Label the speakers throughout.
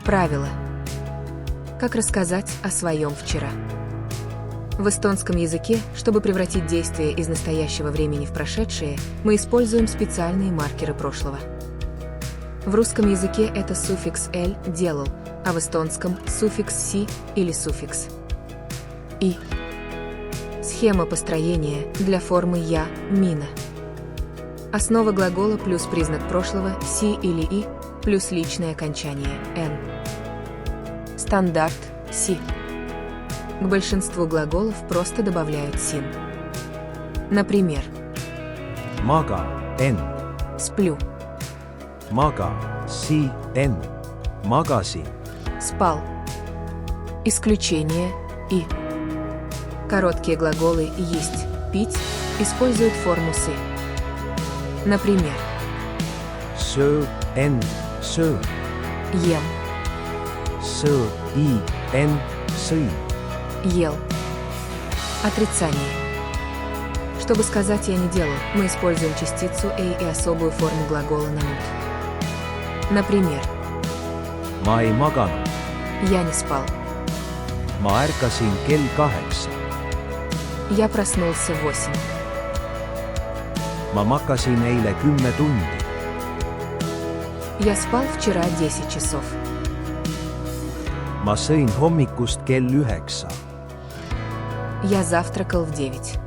Speaker 1: Правило. Как рассказать о своем вчера? В эстонском языке, чтобы превратить действие из настоящего времени в прошедшее, мы используем специальные маркеры прошлого. В русском языке это суффикс «л» – «делал», а в эстонском – суффикс «си» или суффикс «и». Схема построения для формы «я» – «мина». Основа глагола плюс признак прошлого «си» или «и» плюс личное окончание «н». Стандарт «си». К большинству глаголов просто добавляют «син». Например,
Speaker 2: Magasin.
Speaker 1: «сплю»,
Speaker 2: Magasin. Magasin.
Speaker 1: «спал». Исключение «и». Короткие глаголы «есть», «пить» используют форму «сы». Например,
Speaker 2: Söön. Söön.
Speaker 1: «ем»,
Speaker 2: Sõin. Sõin.
Speaker 1: «ел». Отрицание. Чтобы сказать «я не делал», мы используем частицу «ei» и особую форму глагола «на мут». Например,
Speaker 2: Ma ei maganud.
Speaker 1: «я не спал»,
Speaker 2: Ma ärkasin kell 8.
Speaker 1: «я проснулся в 8»,
Speaker 2: Ma magasin eile 10 tundi.
Speaker 1: «я спал вчера 10 часов»,
Speaker 2: Ma sõin hommikust kell 9.
Speaker 1: «я завтракал в 9»,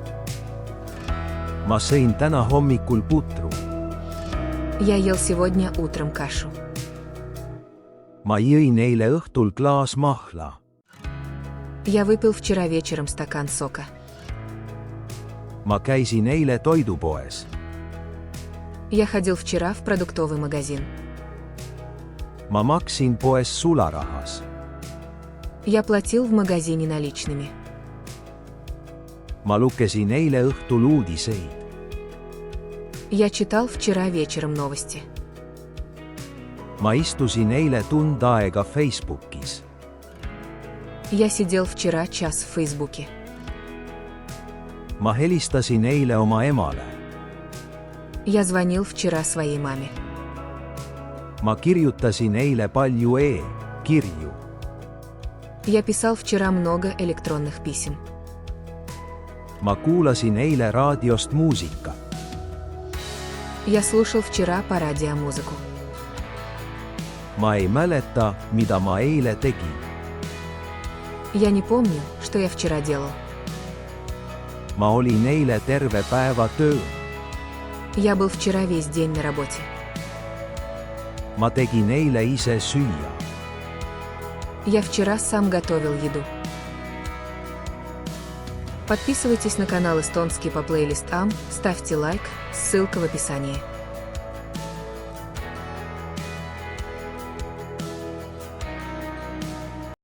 Speaker 2: Ma sõin täna hommikul putru.
Speaker 1: «я ел сегодня утром кашу»,
Speaker 2: Ma jõin eile õhtul klaas mahla.
Speaker 1: «я выпил вчера вечером стакан сока»,
Speaker 2: Ma käisin eile toidupoes.
Speaker 1: «я ходил вчера в продуктовый магазин»,
Speaker 2: Ma maksin poes sularahas.
Speaker 1: «я платил в магазине наличными»,
Speaker 2: Ma lugesin eile õhtul uudiseid.
Speaker 1: «я читал вчера вечером новости»,
Speaker 2: Ma istusin eile tund aega Facebookis.
Speaker 1: «я сидел вчера час в Фейсбуке»,
Speaker 2: Ma helistasin eile oma emale.
Speaker 1: «я звонил вчера своей маме»,
Speaker 2: Ma kirjutasin eile palju e-kirju.
Speaker 1: «я писал вчера много электронных писем»,
Speaker 2: Ma kuulasin eile raadiost muusikat.
Speaker 1: «я слушал вчера по радио музыку»,
Speaker 2: Ma ei mäleta, mida ma eile tegin.
Speaker 1: «я не помню, что я вчера делал»,
Speaker 2: Ma olin eile terve päeva tööl.
Speaker 1: «я был вчера весь день на работе»,
Speaker 2: Ma tegin eile ise süüa.
Speaker 1: «я вчера сам готовил еду». Подписывайтесь на канал Эстонский по плейлистам, ставьте лайк, ссылка в описании.